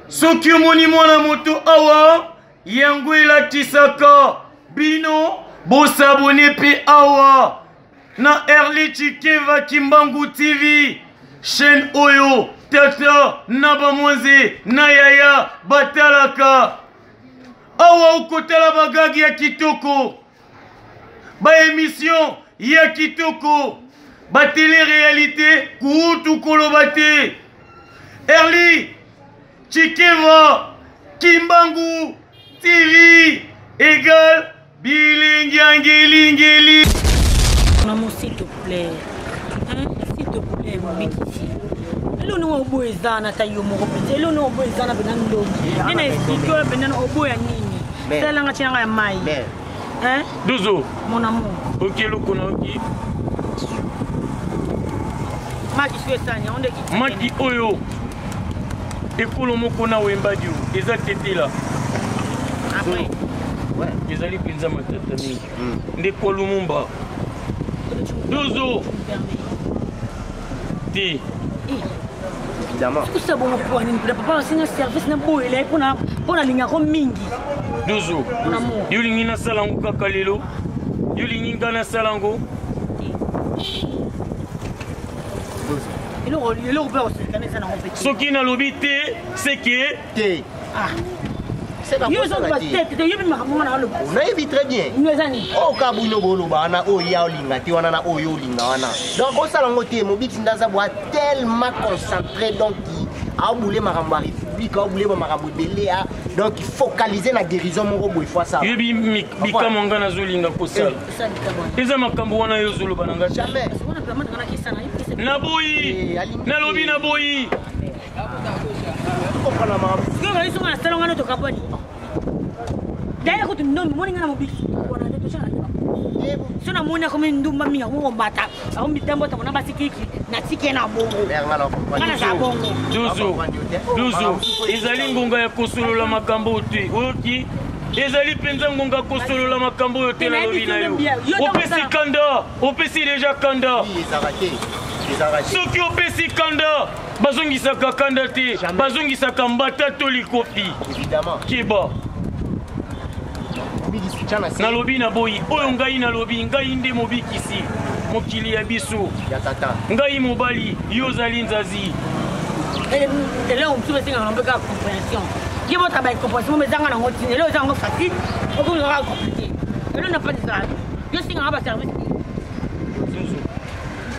soki omoni mwana moto awa yango elatisaka bino bosabone pe awa na Early Chikeva Kimbangu TV chaîne oyo tata na bamwanze na yaya batalaka awa okotala bagagi ya kitoko ba émission ya kitoko ba télé-réalité kutu koloba te Early Chikeva Kimbangu TV égale Bilingangeli. Maman, s'il te plaît. Hein? S'il te plaît, mon ici. Elo no obo ezana tayo mo ko pete. Elo no obo ezana benando. Nina isiko benano obo ya nini? Sala nga chinanga ya mai. Hein? Dozo. Mon amour. OK loko na OK. Maki swesanya onde ki. Maki oyo. Ekolo moko na wembadio. Eza tete là. Après. Ouais, ezali penza matata mingi. Ndeko Lumumba. Dozo. Ti. Évidemment. Tout ça bon pour une papa c'est un service na boy là pour na linga ko mingi. Dozo. Mon amour. Yulingi na salango kaka lelo. Yulingi ngana salango. Elo peur c'est quand ça na compétition. Soki na lobi te, c'est que te. Ah. C'est pas ça. On a vu très bien. Oh kabuno bolo bana oh ya olinga ti wana na oyo olinga wana. Donc on salango te mo bit ndaza bois tellement concentré donc a boulé makambo république a boulé makambo belé a donc focaliser na guérison mo boy fois ça. Yebi bika monga na zolinga ko sala. Eza makambo wana yo zolo bananga jamais. Na boyi. Na lobi na boyi. D'ailleurs, quand tu me donnes mon mobile, si on a mon comme une double mamie, on va battre. On va battre, on va battre qui n'a tiqué na bongo. Dozo, ezali ngonga ya kosolo la makambo te. Oki, ezali penza ngonga kosolo la makambo te na lobi na yo. Opesi kanda, opesi déjà kanda. Soki opesi kanda, bazongisaka kanda te, bazongisaka mbata to likopi. Évidemment. Kiba. Na lobi na boyi, oyo ngai na lobi, ngai nde mobikisi, mokili ya biso. Ya tata. Ngai mobali, yo zali nzazi. Et là on peut faire un peu de compréhension. Qui va travailler compréhension, mais dans la routine, là ils ont facile, on peut le compliqué. Et là on n'a pas de ça. Je suis en bas service.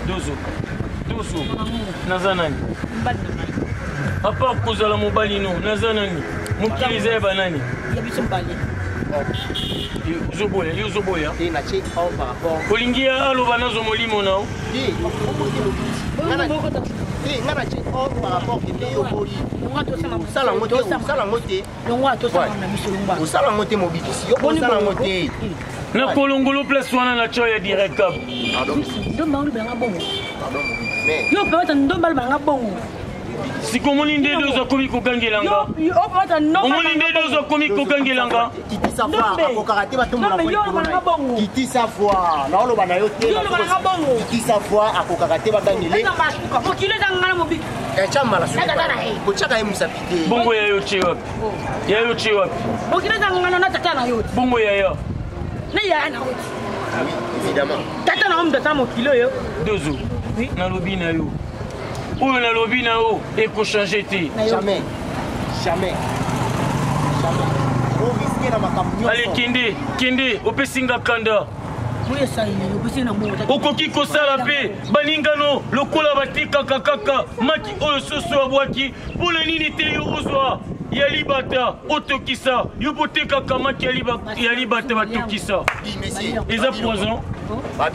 Dozo. Nazanani. Apa kozala mobali no, nazanani. Mokili za banani. Ya biso mbali. Yozoboya. Et na check out par rapport. Kolingia aloba nazo molimo nao. Ngana check out par rapport ke yo boyi. Sala ngote. Longwa to sa na biso longwa. Usala ngote mobikisi. Yo sala ngote. Na kolongolo place wana na choya direct cap. Pardon. Ndomba uli banga bongo. Pardon. Mais Yo pe wata ndomba uli banga bongo. Sikomoni nde dozo komi kokangelanga. Yo pe wata ndomba. Omoni nde dozo komi kokangelanga. kiti sa fois akokarate bato mona ko kiti sa fois na oloba na yo te kiti sa fois akokarate bagangele mokile ngana mobi chamba la ko chaka emusa pite bongo ya yo chewa ya yo chewa mokile ngana na tata na yo bongo ya yo na ya na oti évidemment tata na omda ta mokile yo dozo na lobi na yo oyo na lobi na yo eko changer te jamais allez kende opesinga kanda okoki kosala mpe baningano lokola batikaka kaka maki oyo soso abwaki mpona nini te yo ozwa ya libata otokisa yo botekaka maki ya libata batokisa eza poison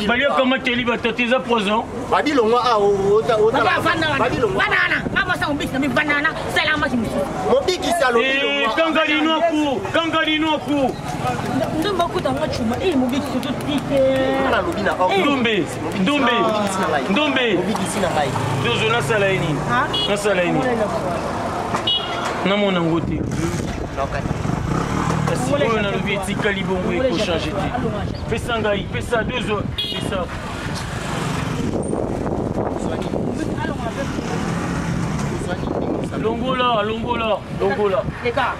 baliaka maki ya libata te eza poison babilongwa mobikisa kanga linoku ndombe dozo nasala ye nini namona ngo te kasi oyo nalobi etikali bongo ekochange te pesa ngai pesa dozo pesa Longola.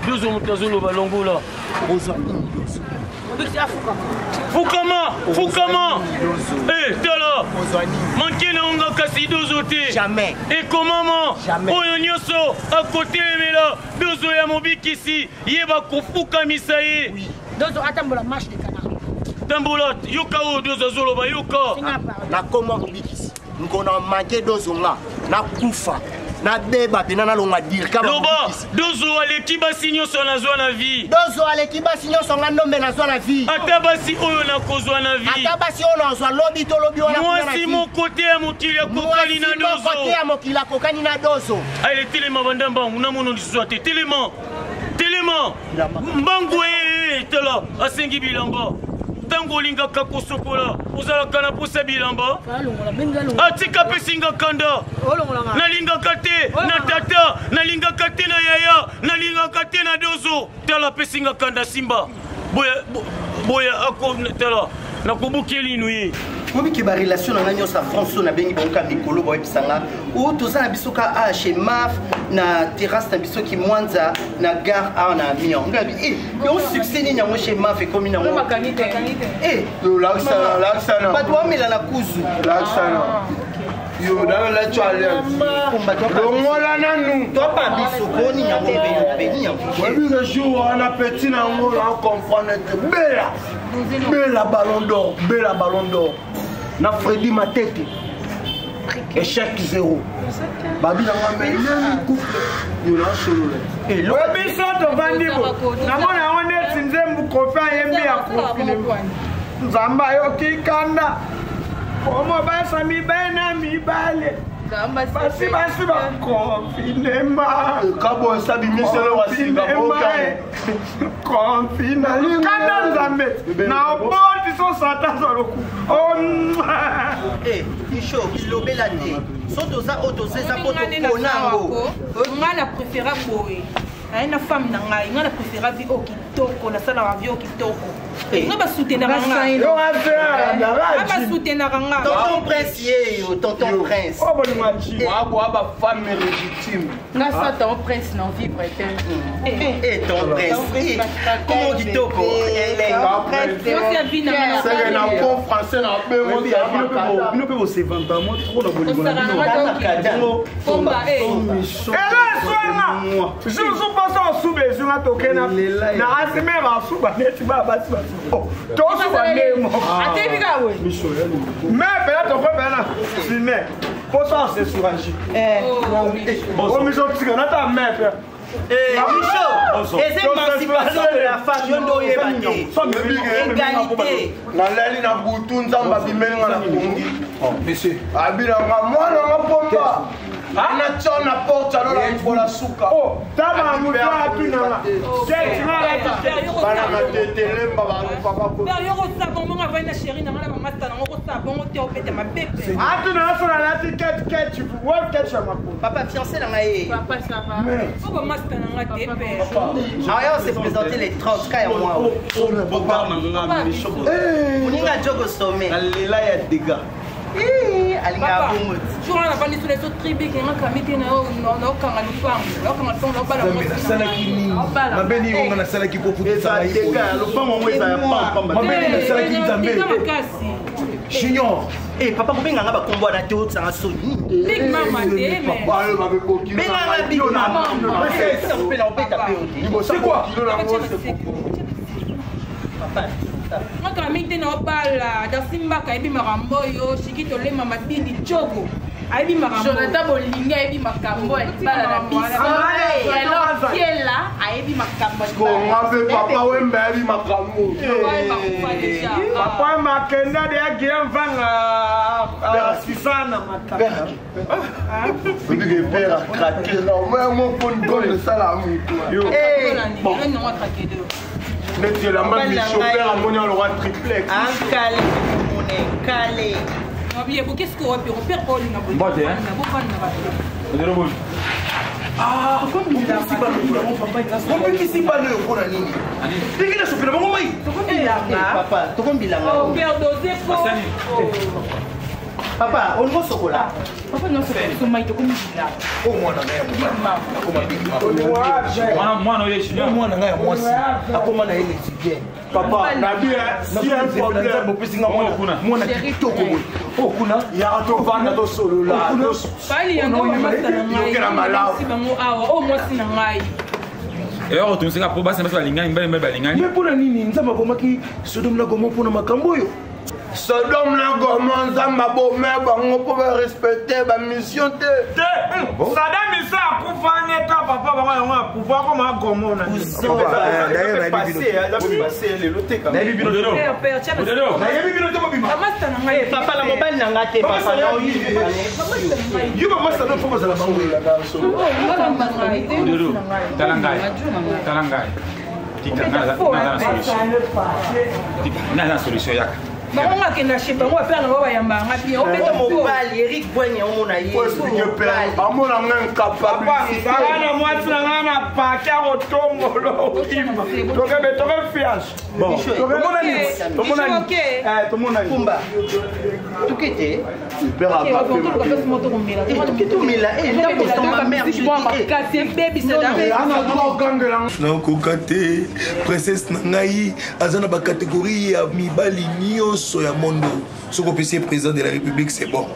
Dozo mutazoloba longola. Fukama. Eh, tala. Manqué na onga kasi dozo te. Jamais. Et comment Jamais. Oyo nyoso à côté mela dozo ya mobikisi yeba kofuka misaye. Oui. Dozo atambola marche de canard. Tambola yoka o dozo zoloba yoka. Na comment mobikisi. Nous on manqué dozo nga. Na kufa. Na beba pena na longa dire kama Loba dozo aleki basi nyoso na zwa na vie. Dozo aleki basi nyoso nga ndombe na zwa na vie. Ata basi oyo na kozwa na vie. Ata basi oyo na zwa lobi to lobi wana. Mwasi mo côté ya mokili ya kokani na dozo. Côté ya mokili ya kokani na dozo. Allez telema bandamba una mono liswate telema. Mbangu tela asengi bilamba. Tango linga kakosokola ozalaka na posa bilamba atika pesinga kanda nalingaka te na tata nalingaka te na yaya nalingaka te na dozo tala pesinga kanda simba boya ako tala nakobukeli nuye mobi ke ba relation na nganyo sa François na bengi bonka mikolo boy pisanga o toza na bisoka a chez Maf na terrasse na bisoki Mwanza na gare a na Mion ngabi yo succès ni nyango chez Maf e komi na mo makanite yo laksana ba doa mela na kuzu laksana yo da la chale longola nanu to pa bisoko ni nyango be ni nyango oui le jour on a petit na ngo on comprend bella ballon d'or na Freddy Matete échec 0 babi na ngame le couple yo na solo et lo biso to vandibo na mona onde tinzembu kofa yembi ya kofine nzamba yo kikanda omo basa mi bena mi bale basi ba confinement kabo sabi miselo wasinga boka confinement kanda nzambe na boti so sata soloku Micho kilobela te soto za otoze za poto konango ngana préféra boy na femme na ngai ngana préféra vi okitoko na sala wa vi okitoko ngaba soutenir nga yo aba soutenir nga tonton prince ye tonton prince oh bon machi wa ba femme légitime na sa tonton prince non vivre et ton prince comment kitoko c'est na bon français na be mo bino pe se vanta mo trop na bolingo na bino komba je passe sous besoin na tokena na asimera suba neti ba basi to suba nemo atebika we mais peut être ko bana sine pour ça c'est souragé bon miso tika na ta mère Micho, c'est émancipation de la femme yondo yebate égalité na leli na butu nzamba bimenga na kongi monsieur abila mwana ngapomba ana chona porte alors la la suka tama muta tunanga c'est bana matete baba papa ko yo ko sabon mo ngava na chérie na ngala mama tana ko sabon te opete ma bébé atuna sona la ticket tu vois quelque chose papa fiancé na ngai papa ça va ko ba master na nga te pe on s'est présenté les 30 cas et moi papa manga micho uninga jogo sommet lela ya dégâts alinga bongo tu on a pas sur les autres tribus qui ngaka miti na no kanga lupango no bala mo sala kini mabeni ngo na sala ki pofu ça dégâts lupango ngo za pamba mabeni na sala ki nzambe Junior papa ko benga ngaba kombo na teo tsanga soni big mama te mais papa le mabe boki benga ngaba big mama c'est on peut la opéta pe c'est quoi papa ngaka miti na bala da simba ka ebi makambo yo shiki to le mama bindi chogo aibi makambo Jonathan bolinga aibi makambo bala na biso alors kiela aibi makambo ko ngabe papa wembe aibi makambo papa makenda de agien vanga sisana mataka bige pera craquer là moi mon pon gonne sala mu yo bon non on craquer de Neti la main chauffeur à mon le roi triplex. Calé, on est calé. Qu'est-ce qu'on va faire? On perd quoi? Ah, comme il a pas qui s'y parle au Coran. Dès qu'il a chauffé le moment, papa, tu comme il a on perd dosé Papa, on va chocolat. Papa, non, c'est pas maïto comme ça. Oh, moi, non, Papa, Nabi, si un problème, moi, oh, kuna, il y a un tour de solo là. Oh, moi, c'est un et alors tu sais que pour passer à l'ingani mais pour la nini nzamba komaki Sodome la gomo pour makambo yo Sodome la gomo nzamba bo me bango pour respecter ba mission te Saddam Hussein a couvert papa va pouvoir comme un gomo na d'ailleurs passé les lotés quand même papa la mobile nanga te papa yo mama ça doit faire la bango Talangai. Tika solution yaka. Maman a qu'elle a chez moi faire un yamba ngapi o peta mobile Eric Boigny on a yé amon en incapable bana mwati na na paka otombolo to ke fias bon to mona ni kumba tukete père a pas non kokate princesse nangai azana ba catégorie ya mibali nyonso ya mondo soko pesi président de la république c'est bon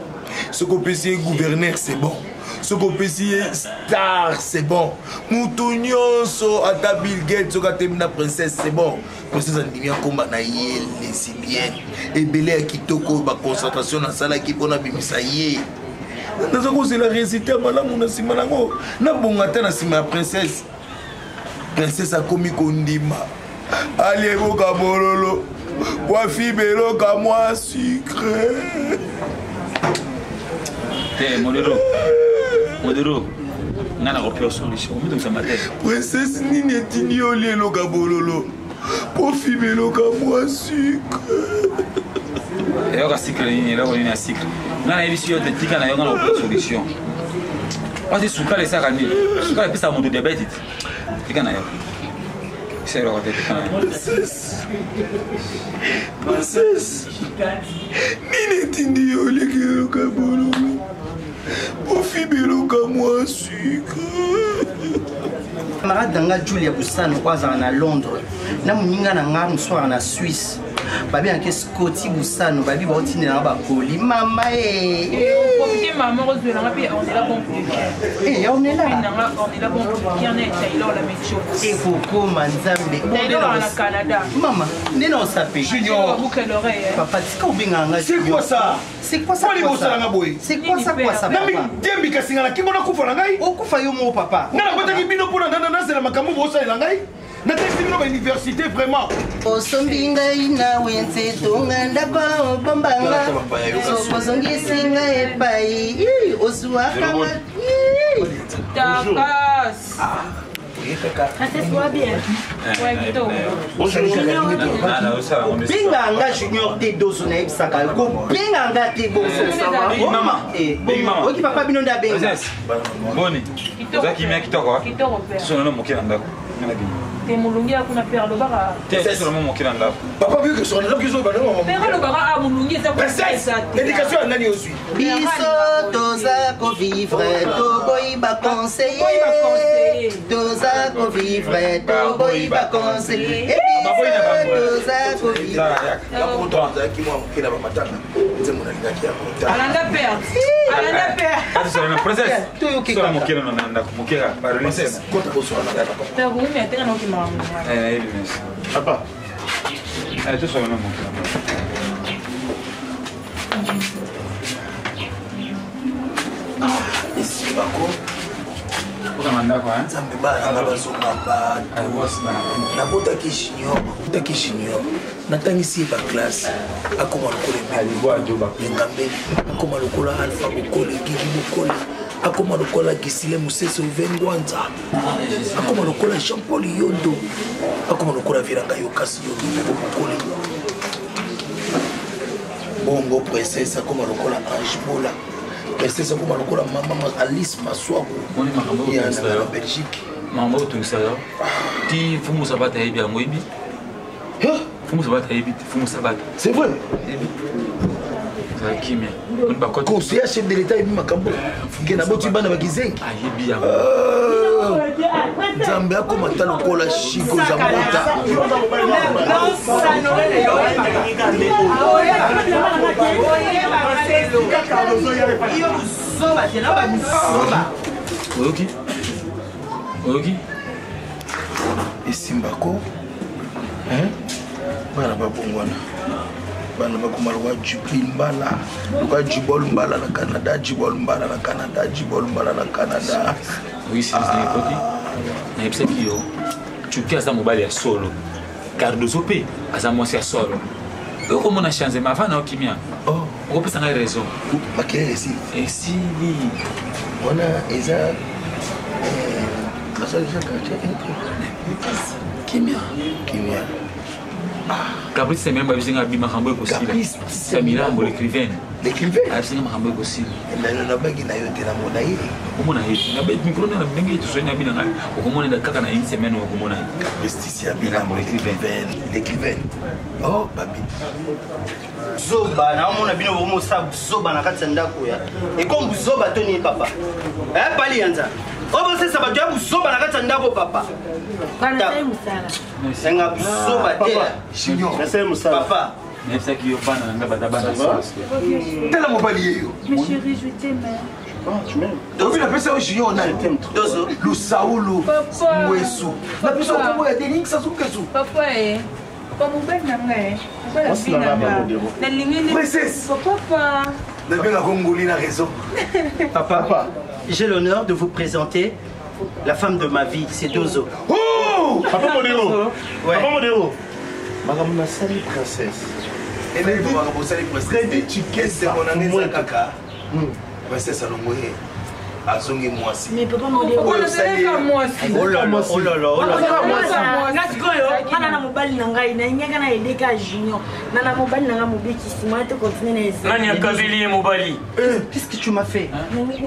soko pesi gouverneur c'est bon soko pesi star c'est bon mutu nyonso ata Bill Gates soko temina princesse c'est bon princesse andimi komba na ye lesbienne ebele ya kitoko ba concentration na sala ki pona bimisa ye naza kozela récité malamu na nsima nango nabonga te na nsima ya princesse akomi kondima alieboka bololo wafi beloka mwa sucre te modero ngana kopio solution mutu msamate princesse nini etindi yo lieloka bololo wafi beloka mwa sucre eyoka sucre nini eloko nini ya sucre ngana yebisi yo te tika na yo ngana kopio solution wasi sukala esaka nini sukala epesa moto diabete tika na yo princesse nini etindi yo lekeloka bololo wafi beloka mwa sucre camarade danga Julia Boussano kwazana na Londres na muninga na nga muswara na Suisse babi anke Scotty Boussano babi ba otine na ba koli mama profiter maman rose na puis on est là bon on est là bon qui en est Taylor la même chose et pourquoi manzambe Taylor na Canada maman nena on s'appelle Junior boucle l'oreille papa tika obinga nga c'est quoi ça c'est quoi ça c'est quoi ça nami dembi kasinga na kimona kufa na ngai okufa yo mo papa ngana bataki bino pona ndana na makambo bosalela ngai nataki bino ba université vraiment osombi ngai nawe nzetonga ndako bombanga sokosongisi ngai epai osuwakanga takas Ça se voit bien. Binganga Junior te dozo na ebisaka ko binganga te boso mama oki papa bino nda benga boni zaki mia kitoko sono no mokela ndako te mulungi akuna père lo baka te sono mo mokela ndako papa vu que sono kizo ba no père lo baka mulungi ça l'éducation à nani aussi biso toza ko vivre to boiba conseiller toza ko vivre to boiba conseiller toza ko vivre alanda père sono na process sono mokela na ndako mokela par princesse père oui mais tena no ki mama papa tu sono na mokela esi bako mandako nzambe balanga bazonga bato nabotaki junior natangisi ye baklasse akoma lokola engambeli akoma lokola alpha bokole gigi bokole akoma lokola gisile musese uvengwanza akoma lokola jean paul yondo akoma lokola viranga yokasi yondo bokole bongo princesse akoma lokola ange bola princesse akoma lokola mama alice maswaku ya na belgique mama otungisa yo ti fumu sabata yebi yango yebi fumu sabata yebi fumu sabata c'est vrai conseiller chef de l'état ebi makambo ke na boti bana bakizengi nzambe akoma ta lokola shiko za mota oyoki esimbako bana babongwana bana bakoma lokwa jupil mbala lokwa jibol mbala na canada jibol mbala na canada jibol mbala na canada oyisinekoti nayebisaki yo cuki aza mobali ya solo cardozo mpe aza mwasi ya solo okomona changement ava na okimia okopesa ngai raison makelele esili wana eza kimia Caprice c'est même besoin de makambo ekosila. C'est Milambo l'écrivaine. L'écrivaine. Besoin makambo ekosila. Na bagi na yo te na mona ye. Omona ye. Na be micro na ndenge to sonya bina ngai. Okomona da kaka na une semaine okomona ye. Investissia Milambo l'écrivaine. L'écrivaine. Oh babi. Zoba na mona bino bomo sa zoba na kati ndako ya. Et comme zoba toni papa. Pali yanza. Obo se sabato ya buzoba na kati ndako papa. Kana sai musala. Senga buzoba tela. Chignon. Na sai musala. Papa. Nefsa ki yo bana nga badabana. Tela mobali yeyo. Mais chérie, je t'aime. Ah, tu m'aimes. Obi na pesa o chignon na t'aime trop. Dozo. Lu Saulu. Mwesu. Na pesa ko ya deling sa sukesu. Papa comme ben nanga Princesse. Papa. Depuis la Congolais a raison. Papa, j'ai l'honneur de vous présenter la femme de ma vie, c'est Dozo. Oh, Papa Modéro. Ouais. Papa Modéro. Madame la salie princesse. Et là, il faut avoir une princesse. Très bien, tu quesses mon année kaka. Princesse Alongoye. Azongi mwasi. Mais papa modéro. Oh là là, oh là là, oh là là. Ngati koyo, kana na mobali na ngai na nyanga na edeka junior. Na mobali na nga mobekisi moi te continuer na essayer. Nani akabili mobali? Qu'est-ce que tu m'as fait?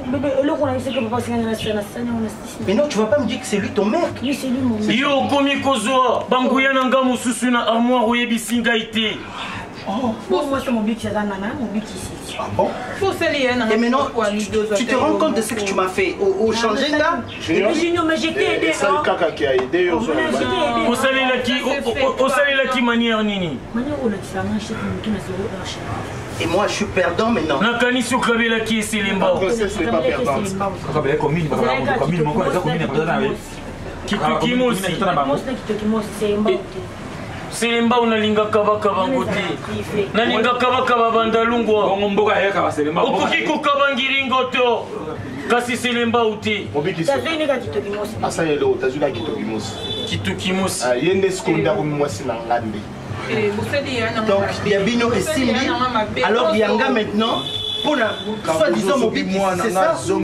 Bébé, le qu'on a dit que papa c'est na sana on a. Mais non, tu vas pas me dire que c'est lui ton mec. Oui, c'est lui mon mec. Yo komi kozwa banguya na nga mususu na armoire oyebisi ngai te. Oh, moi c'est mon bébé qui est nana, mon bébé ici. Ah bon? Et maintenant, tu te rends compte de ce que tu m'as fait au changer là? Junior, mais j'étais aidé. C'est le caca qui a aidé. Osalelaki manière nini? Manière où le tisana chez qui na zéro archi. Et moi, je suis perdant maintenant. Nakanisi okabelaki eselemba. Princesse n'est pas perdante. Akabe commune moko eza commune na kotana we. Kitokimosi. C'est un bon. Selemba unalingaka bakaba ngote. Nalingaka bakaba bandalungwa. Bongo mboka yeka ba Selemba. Okoki kokaba ngiringo to. Kasi Selemba uti. Asa yelo tazuka kitokimosi. Kitokimosi. Yende seconda ko mwasi na ngande. Donc, Yabino et Simbi. Alors, Yanga maintenant, pour la soi-disant mon bébé, c'est ça?